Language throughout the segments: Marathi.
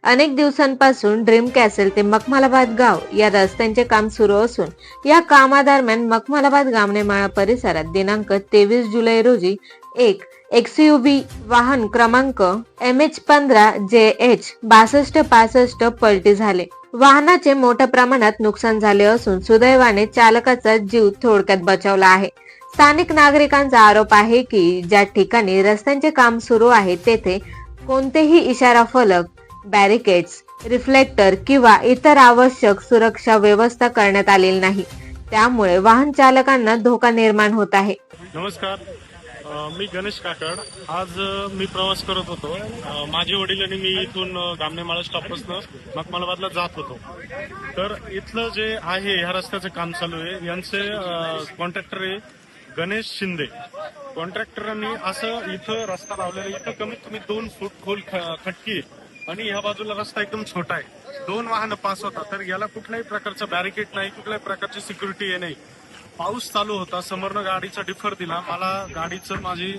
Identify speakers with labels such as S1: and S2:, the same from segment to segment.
S1: अनेक दिवसांपासून ड्रीम कॅसल ते मखमलाबाद गाव या रस्त्यांचे काम सुरू असून या कामादरम्यान मखमलाबाद गामणेमाळा परिसरात दिनांक 23 जुलै रोजी एक एक्सयूव्ही वाहन क्रमांक MH15JH 6265 पलटी झाले. वाहनाचे मोठ्या प्रमाणात नुकसान झाले असून सुदैवाने चालकाचा जीव थोडक्यात बचावला आहे. स्थानिक नागरिकांचा आरोप आहे की ज्या ठिकाणी रस्त्यांचे काम सुरू आहे तेथे कोणतेही इशारा फलक, बॅरिकेड्स, रिफ्लेक्टर किंवा इतर आवश्यक सुरक्षा व्यवस्था करण्यात आलेली नाही. त्यामुळे वाहन चालकांना धोका निर्माण होत आहे.
S2: नमस्कार, मी गणेश काकड. आज मी प्रवास करत होतो. माझे वडील आणि मी इथून गामणेमाळा स्टॉपपासून मखमलाबादला जात होतो. तर इथलं जे आहे ह्या रस्त्याचं काम चालू आहे, यांचे कॉन्ट्रॅक्टर आहे गणेश शिंदे. कॉन्ट्रॅक्टरांनी असं इथं रस्ता लावलेला, इथं कमीत कमी 2 फूट खोल खटकी आहे आणि ह्या बाजूला रस्ता एकदम छोटा आहे. 2 वाहनं पास होतात, तर याला कुठल्याही प्रकारचं बॅरिकेड नाही, कुठल्याही प्रकारची सिक्युरिटी आहे नाही. पाऊस चालू होता, समोरनं गाडीचा डिफर दिला, मला गाडीचं माझे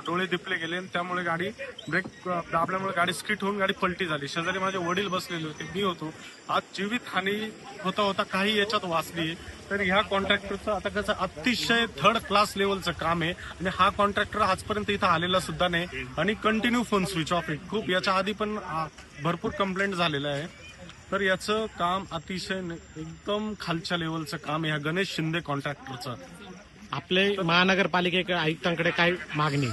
S2: डोळे दिपले गेले आणि त्यामुळे गाडी ब्रेक दाबल्यामुळे गाडी स्किट होऊन गाडी पलटी झाली. शेजारी माझे वडील बसलेले होते, मी होतो. आज जीवित हानी होता काही याच्यात वाचली. तर ह्या कॉन्ट्रॅक्टरचं आता कसं अतिशय थर्ड क्लास लेवलचं काम आहे आणि हा कॉन्ट्रॅक्टर आजपर्यंत इथं आलेला सुद्धा नाही आणि कंटिन्यू फोन स्विच ऑफ आहे. खूप याच्या आधी पण भरपूर कंप्लेंट झालेल्या आहे. तर याचं काम अतिशय एकदम खालच्या लेवलचं काम आहे ह्या गणेश शिंदे कॉन्ट्रॅक्टरचं.
S3: आपले महानगरपालिकेकडे आयुक्तांकडे काय मागणी?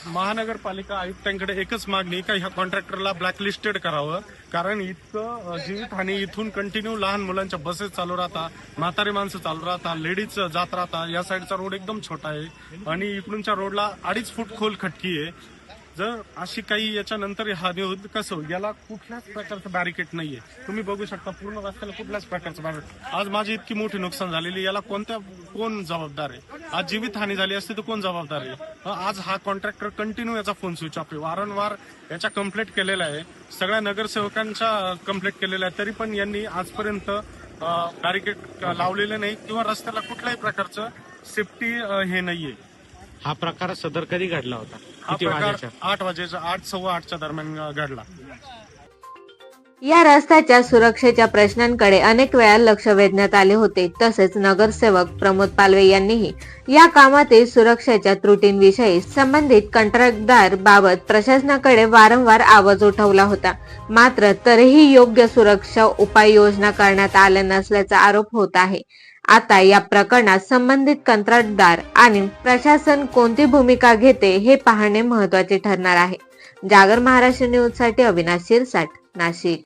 S2: महानगरपालिका आयुक्तांकडे एकच मागणी का ह्या कॉन्ट्रॅक्टरला ब्लॅकलिस्टेड करावं, कारण इतकं जीवितहानी इथून कंटिन्यू लहान मुलांच्या बसेस चालू राहतात, म्हातारी माणसं चालू राहतात, लेडीज जात राहतात. या साईडचा रोड एकदम छोटा आहे आणि इकडूनच्या रोडला 2.5 फूट खोल खटकी आहे. जर अशी काही याच्यानंतर हानी होत कसं, याला कुठल्याच प्रकारचं बॅरिकेड नाहीये. तुम्ही बघू शकता पूर्ण रस्त्याला कुठल्याच प्रकारचं बॅरिकेड. आज माझी इतकी मोठी नुकसान झालेली, याला कोण जबाबदार आहे? आज जीवित हानी झाली असते तर कोण जबाबदार आहे? आज हा कॉन्ट्रॅक्टर कंटिन्यू याचा फोन स्विच ऑफ आहे. वारंवार याच्या कंप्लेंट केलेल्या आहे, सगळ्या नगरसेवकांच्या कंप्लेंट केलेल्या आहे, तरी पण यांनी आजपर्यंत बॅरिकेड लावलेले नाही किंवा रस्त्याला कुठल्याही प्रकारचं सेफ्टी हे नाहीये.
S3: हा प्रकार सदर कधी घडला होता?
S2: हा प्रकार 8 वाजेच्या 8:15 दरम्यान घडला.
S1: या रस्त्याच्या सुरक्षेच्या प्रश्नांकडे अनेक वेळा लक्ष वेधण्यात आले होते. तसेच नगरसेवक प्रमोद पालवे यांनीही या कामातील सुरक्षेच्या त्रुटींविषयी संबंधित कंत्राटदार बाबत प्रशासनाकडे वारंवार आवाज उठवला होता. मात्र तरीही योग्य सुरक्षा उपाययोजना करण्यात आल्या नसल्याचा आरोप होत आहे. आता या प्रकरणात संबंधित कंत्राटदार आणि प्रशासन कोणती भूमिका घेते हे पाहणे महत्त्वाचे ठरणार आहे. जागर महाराष्ट्र न्यूज साठी अविनाश शिरसाट, नाशिक.